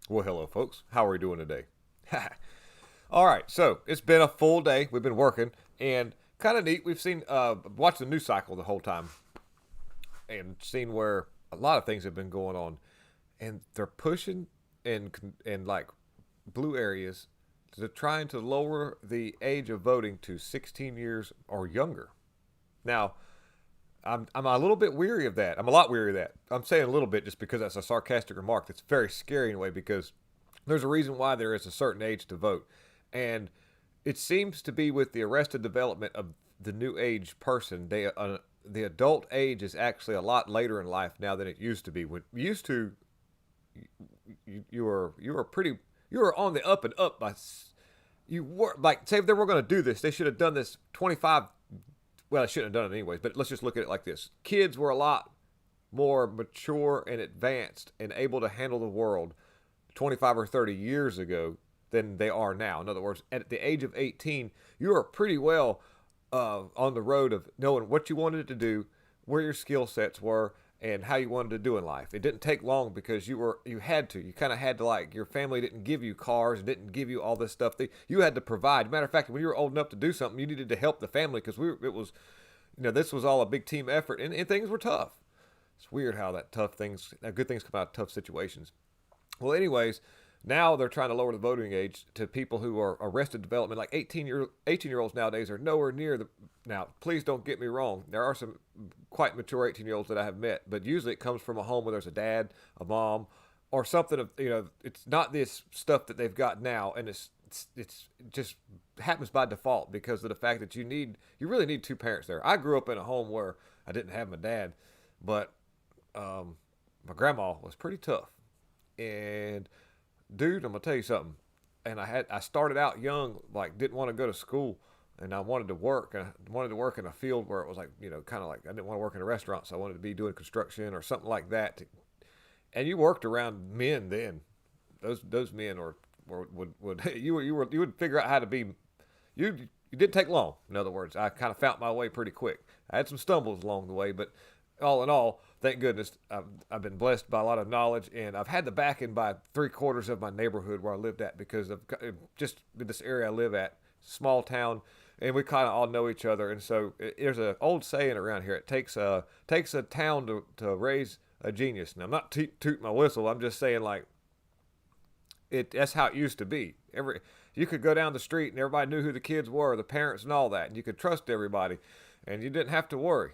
Well, hello, folks. How are we doing today? All right, so it's been a full day. We've been working, and kind of neat. We've seen, watched the news cycle the whole time, and seen where a lot of things have been going on, and they're pushing in like blue areas to trying to lower the age of voting to 16 years or younger. Now, I'm a little bit weary of that. I'm a lot weary of that. I'm saying a little bit just because that's a sarcastic remark. That's very scary in a way because there's a reason why there is a certain age to vote. And it seems to be with the arrested development of the new age person, the adult age is actually a lot later in life now than it used to be. When used to, you were pretty you were on the up and up by you were like say if they were going to do this, they should have done this 25. Well, I shouldn't have done it anyways, but let's just look at it like this. Kids were a lot more mature and advanced and able to handle the world 25 or 30 years ago than they are now. In other words, at the age of 18, you were pretty well on the road of knowing what you wanted to do, where your skill sets were, and how you wanted to do in life. It didn't take long because you had to. You kind of had to, like, your family didn't give you cars, didn't give you all this stuff. You had to provide. Matter of fact, when you were old enough to do something, you needed to help the family because this was all a big team effort, and things were tough. It's weird how good things come out of tough situations. Well, anyways, now they're trying to lower the voting age to people who are arrested development. Like 18-year-olds nowadays are nowhere near the. Now, please don't get me wrong. There are some quite mature 18-year-olds that I have met, but usually it comes from a home where there's a dad, a mom, or something of, it's not this stuff that they've got now, and it just happens by default because of the fact that you really need two parents there. I grew up in a home where I didn't have my dad, but my grandma was pretty tough. And dude, I'm gonna tell you something. And I started out young, like didn't want to go to school, and I wanted to work. And I wanted to work in a field where it was like, kind of like I didn't want to work in a restaurant, so I wanted to be doing construction or something like that. And you worked around men then. Those men would you would figure out how to be. You didn't take long. In other words, I kind of found my way pretty quick. I had some stumbles along the way, but all in all, thank goodness, I've been blessed by a lot of knowledge, and I've had the backing by 3/4 of my neighborhood where I lived at because of just this area I live at, small town, and we kind of all know each other. And so there's an old saying around here: it takes a town to raise a genius. Now, I'm not tooting my whistle. I'm just saying, like, that's how it used to be. You could go down the street and everybody knew who the kids were, the parents, and all that, and you could trust everybody, and you didn't have to worry.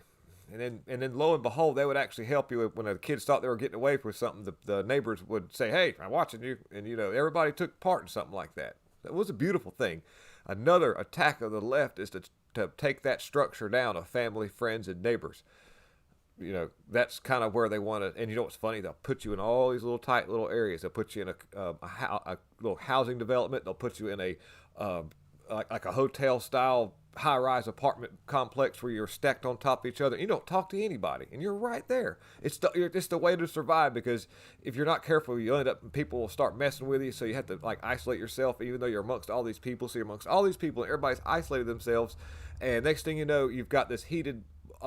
And then lo and behold, they would actually help you when the kids thought they were getting away with something. The neighbors would say, "Hey, I'm watching you," and everybody took part in something like that. That was a beautiful thing. Another attack of the left is to take that structure down of family, friends, and neighbors. That's kind of where they want to. And you know what's funny? They'll put you in all these little tight little areas. They'll put you in a little housing development. They'll put you in a like a hotel style high-rise apartment complex where you're stacked on top of each other. You don't talk to anybody, and you're right there. It's the way to survive, because if you're not careful, you end up, people will start messing with you, so you have to like isolate yourself even though you're amongst all these people. So you're amongst all these people, and everybody's isolated themselves, and next thing you know, you've got this heated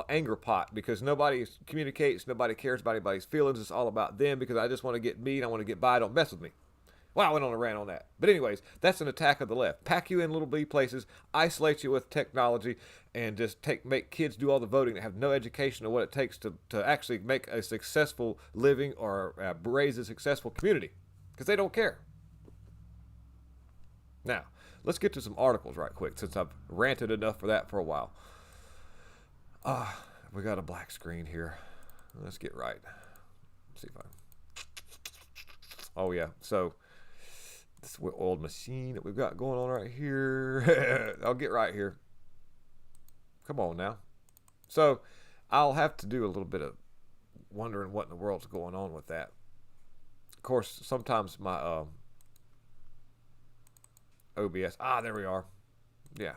anger pot because nobody communicates, nobody cares about anybody's feelings. It's all about them because I just want to get me and I want to get by. Don't mess with me. Wow, I went on a rant on that. But anyways, that's an attack of the left. Pack you in little bitty places, isolate you with technology, and just make kids do all the voting that have no education of what it takes to actually make a successful living or raise a successful community, because they don't care. Now, let's get to some articles right quick, since I've ranted enough for that for a while. We got a black screen here. Let's get right. Let's see if Oh, yeah. So this old machine that we've got going on right here. I'll get right here. Come on now. So I'll have to do a little bit of wondering what in the world's going on with that. Of course, sometimes my OBS. There we are. Yeah.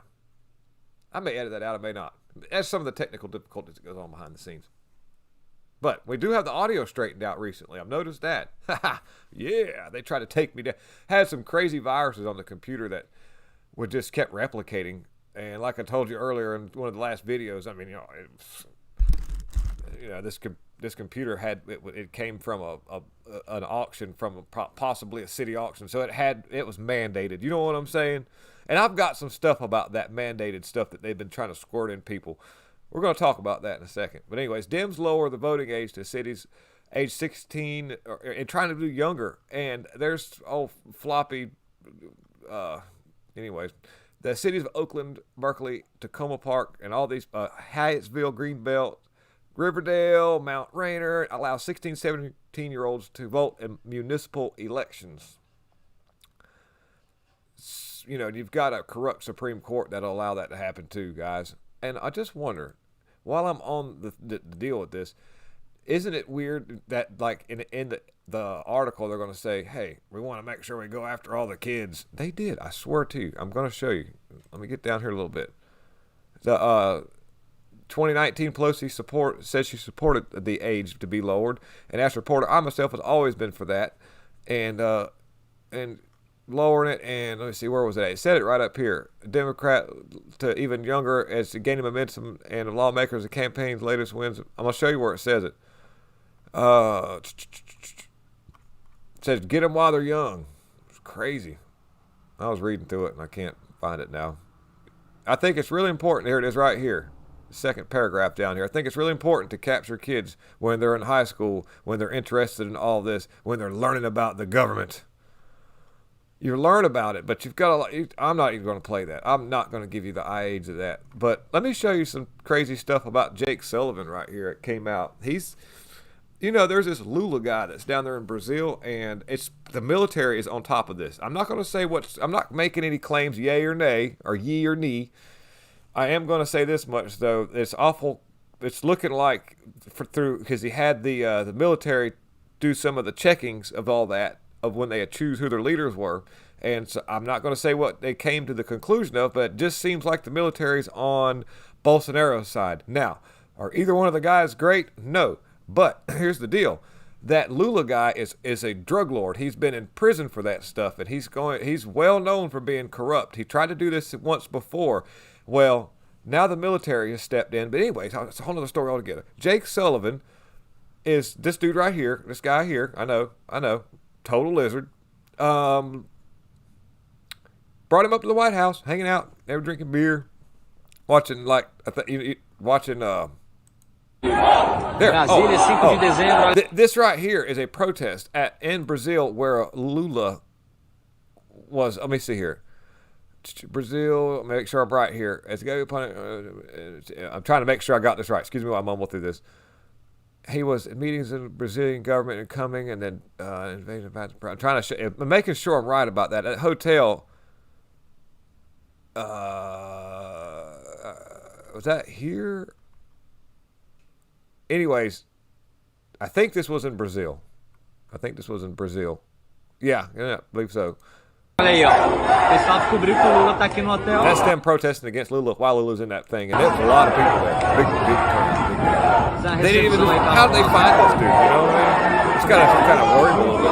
I may edit that out. I may not. That's some of the technical difficulties that goes on behind the scenes. But we do have the audio straightened out recently. I've noticed that. Yeah, they tried to take me down. Had some crazy viruses on the computer that would just kept replicating. And like I told you earlier in one of the last videos, I mean, this this computer had it came from an auction from possibly a city auction, so it was mandated. You know what I'm saying? And I've got some stuff about that mandated stuff that they've been trying to squirt in people. We're going to talk about that in a second. But anyways, Dems lower the voting age to cities age 16 and trying to do younger. And there's floppy. Anyways, the cities of Oakland, Berkeley, Tacoma Park, and all these Hyattsville, Greenbelt, Riverdale, Mount Rainier allow 16, 17-year-olds to vote in municipal elections. You know, you've got a corrupt Supreme Court that'll allow that to happen too, guys. And I just wonder, while I'm on the deal with this, isn't it weird that, like, in the article, they're going to say, hey, we want to make sure we go after all the kids. They did. I swear to you. I'm going to show you. Let me get down here a little bit. The 2019 Pelosi says she supported the age to be lowered. And as a reporter, I myself has always been for that. And lowering it, and let me see, where was it at? It said it right up here. Democrat to even younger as gaining momentum, and the lawmakers and campaigns' latest wins. I'm going to show you where it says it. It says, get them while they're young. It's crazy. I was reading through it, and I can't find it now. I think it's really important. Here it is right here. Second paragraph down here. I think it's really important to capture kids when they're in high school, when they're interested in all this, when they're learning about the government. You learn about it, but you've got I'm not even going to play that. I'm not going to give you the eye age of that. But let me show you some crazy stuff about Jake Sullivan right here. It came out. He's, there's this Lula guy that's down there in Brazil, and the military is on top of this. I'm not going to say I'm not making any claims, yay or nay, or ye or nee. I am going to say this much, though. It's awful. It's looking like, because he had the military do some of the checkings of all that, of when they choose who their leaders were. And so I'm not going to say what they came to the conclusion of, but it just seems like the military's on Bolsonaro's side. Now, are either one of the guys great? No. But here's the deal. That Lula guy is a drug lord. He's been in prison for that stuff, and he's well known for being corrupt. He tried to do this once before. Well, now the military has stepped in. But anyways, it's a whole other story altogether. Jake Sullivan is this dude right here, this guy here. I know. Total lizard. Brought him up to the White House, hanging out. They were drinking beer, watching there. This right here is a protest in Brazil where Lula was. Let me see here. Brazil. Make sure I'm right here. I'm trying to make sure I got this right. Excuse me while I mumble through this. He was in meetings in the Brazilian government and coming, and then invasion. I'm trying to I'm making sure I'm right about that. At hotel, was that here? Anyways, I think this was in Brazil. Yeah, I believe so. That's them protesting against Lula while Lula's in that thing, and there was a lot of people there. Big They didn't even. How did they find this dude? You know what I mean? It's kind of worried a little bit.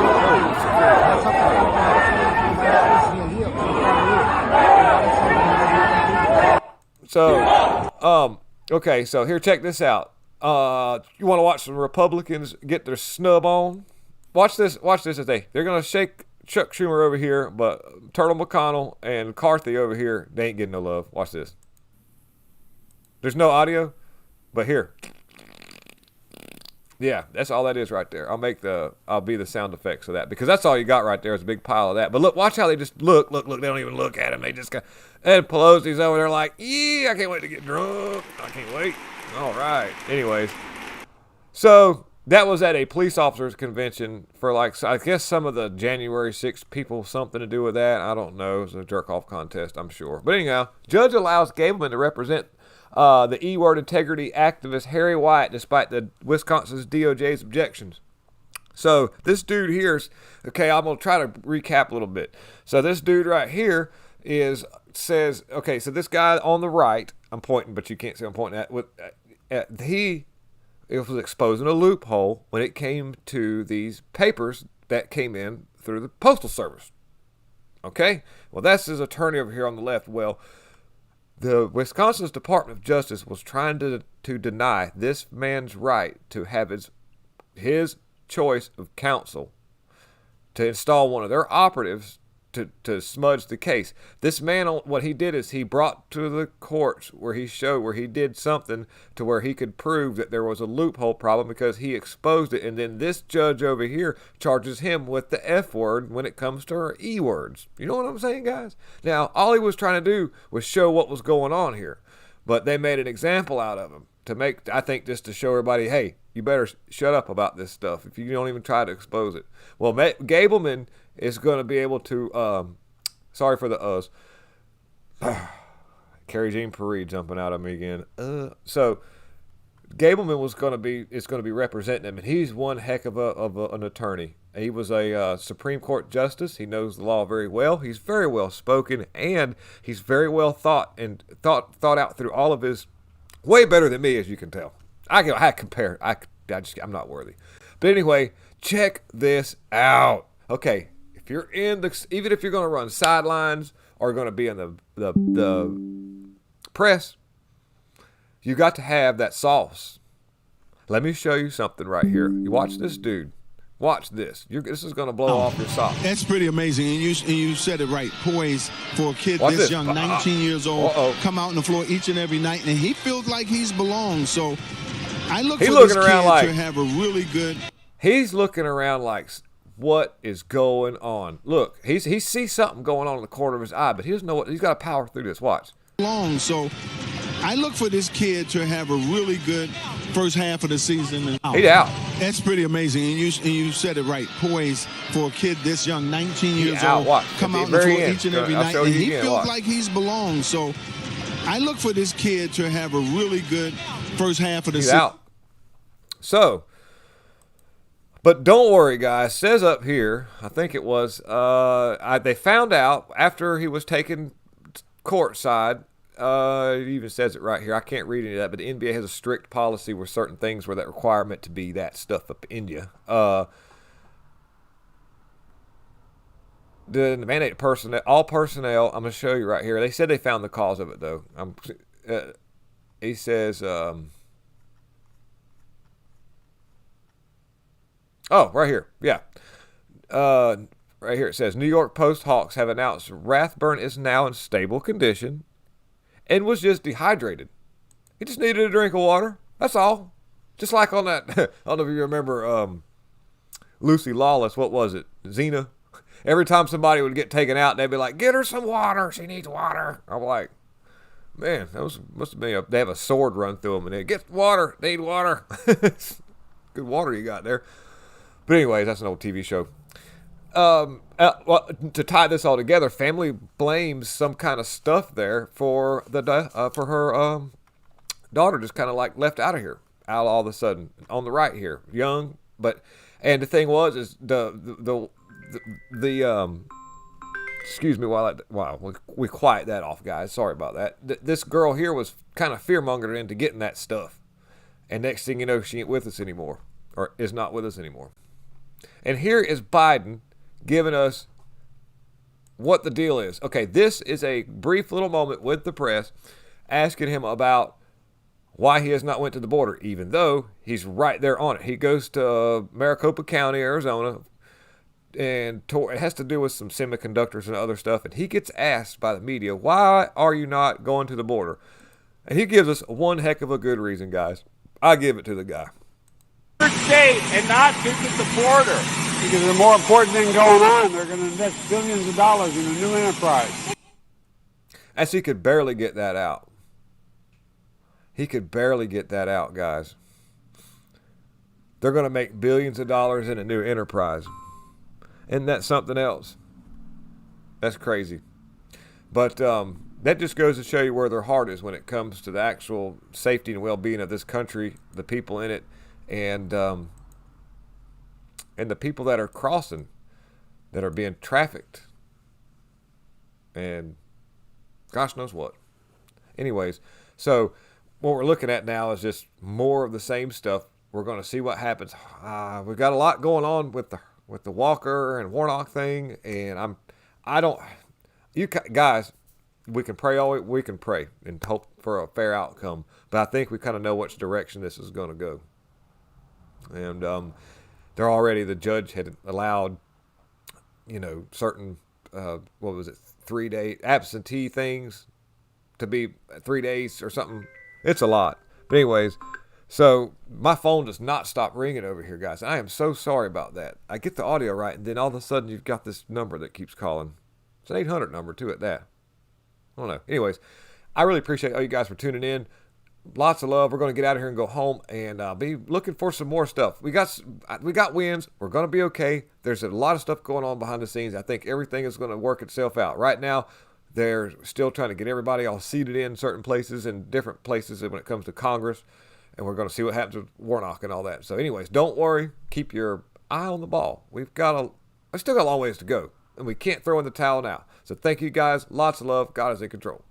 So, okay, so here, check this out. You want to watch some Republicans get their snub on? Watch this as they're gonna shake Chuck Schumer over here, but Turtle McConnell and McCarthy over here, they ain't getting no love. Watch this. There's no audio, but here. Yeah, that's all that is right there. I'll be the sound effects of that, because that's all you got right there is a big pile of that. But look, watch how they just look. They don't even look at him. They just and Pelosi's over there like, yeah, I can't wait to get drunk. I can't wait. All right. Anyways, so that was at a police officers convention for I guess some of the January 6th people, something to do with that. I don't know. It was a jerk-off contest, I'm sure. But anyhow, judge allows Gableman to represent the E-word integrity activist Harry White despite the Wisconsin's DOJ's objections. So this dude here's, okay, I'm going to try to recap a little bit. So this dude right here says, okay, so this guy on the right, I'm pointing, but you can't see I'm pointing at, he was exposing a loophole when it came to these papers that came in through the Postal Service. Okay? Well, that's his attorney over here on the left. Well, the Wisconsin's Department of Justice was trying to deny this man's right to have his his choice of counsel to install one of their operatives to smudge the case. This man, what he did is he brought to the courts where he did something to where he could prove that there was a loophole problem because he exposed it. And then this judge over here charges him with the F word when it comes to her E words. You know what I'm saying, guys? Now, all he was trying to do was show what was going on here. But they made an example out of him I think just to show everybody, hey, you better shut up about this stuff if you don't even try to expose it. Well, Gableman is going to be able to, sorry for the us. Carrie Jean Paris jumping out of me again. So Gableman is going to be representing him, and he's one heck of an attorney. He was a Supreme Court justice. He knows the law very well. He's very well spoken, and he's very well thought out through all of his. Way better than me, as you can tell. I'm not worthy. But anyway, check this out. Okay, even if you're going to run sidelines or going to be in the press, you got to have that sauce. Let me show you something right here. You watch this dude. Watch this. This is going to blow off your socks. That's pretty amazing. And you said it right. Poised for a kid this young, 19 years old, come out on the floor each and every night, and he feels like he's belonged. So I look for this kid to have a really good. He's looking around like, what is going on? Look, he sees something going on in the corner of his eye, but he doesn't know what. He's got to power through this. Watch. So I look for this kid to have a really good first half of the season. He's out. That's pretty amazing. And you said it right. Poised for a kid this young, 19 years old, come out on the floor each and every night, and he feels like he's belonged. So I look for this kid to have a really good first half of the season. Out. So, but don't worry, guys. It says up here, I think it was, they found out after he was taken courtside. It even says it right here. I can't read any of that, but the NBA has a strict policy where certain things where that requirement to be that stuff up in you. The mandated personnel, all personnel. I'm gonna show you right here. They said they found the cause of it though. He says, right here, yeah. Right here it says New York Post Hawks have announced Rathburn is now in stable condition and was just dehydrated. He just needed a drink of water. That's all. Just like on that, I don't know if you remember Lucy Lawless. What was it? Xena. Every time somebody would get taken out, they'd be like, get her some water. She needs water. I'm like, man, that must have been they have a sword run through them. And they get water. They need water. Good water you got there. But anyways, that's an old TV show. Well, to tie this all together, family blames some kind of stuff there for her daughter just kind of like left out of here all of a sudden on the right here, young. And the thing was is the excuse me while we quiet that off, guys. Sorry about that. This girl here was kind of fear-mongered into getting that stuff, and next thing you know, she ain't with us anymore, or is not with us anymore. And here is Biden giving us what the deal is. Okay, this is a brief little moment with the press asking him about why he has not went to the border, even though he's right there on it. He goes to Maricopa County, Arizona, and it has to do with some semiconductors and other stuff, and he gets asked by the media, why are you not going to the border? And he gives us one heck of a good reason, guys. I give it to the guy. State and not visit the border. Because there's a more important thing going on. They're going to invest billions of dollars in a new enterprise. As he could barely get that out. He could barely get that out, guys. They're going to make billions of dollars in a new enterprise. Isn't that something else? That's crazy. But that just goes to show you where their heart is when it comes to the actual safety and well-being of this country, the people in it, and the people that are crossing, that are being trafficked, and gosh knows what. Anyways, so what we're looking at now is just more of the same stuff. We're going to see what happens. We've got a lot going on with the Walker and Warnock thing, and you guys, we can pray all we can pray and hope for a fair outcome, but I think we kind of know which direction this is going to go. And they're already, the judge had allowed, certain, 3-day absentee things to be 3 days or something. It's a lot. But anyways, so my phone does not stop ringing over here, guys. I am so sorry about that. I get the audio right, and then all of a sudden you've got this number that keeps calling. It's an 800 number, too, at that. I don't know. Anyways, I really appreciate all you guys for tuning in. Lots of love. We're going to get out of here and go home and be looking for some more stuff. We got wins. We're going to be okay. There's a lot of stuff going on behind the scenes. I think everything is going to work itself out. Right now, they're still trying to get everybody all seated in certain places and different places when it comes to Congress. And we're going to see what happens with Warnock and all that. So anyways, don't worry. Keep your eye on the ball. We've still got a long ways to go. And we can't throw in the towel now. So thank you guys. Lots of love. God is in control.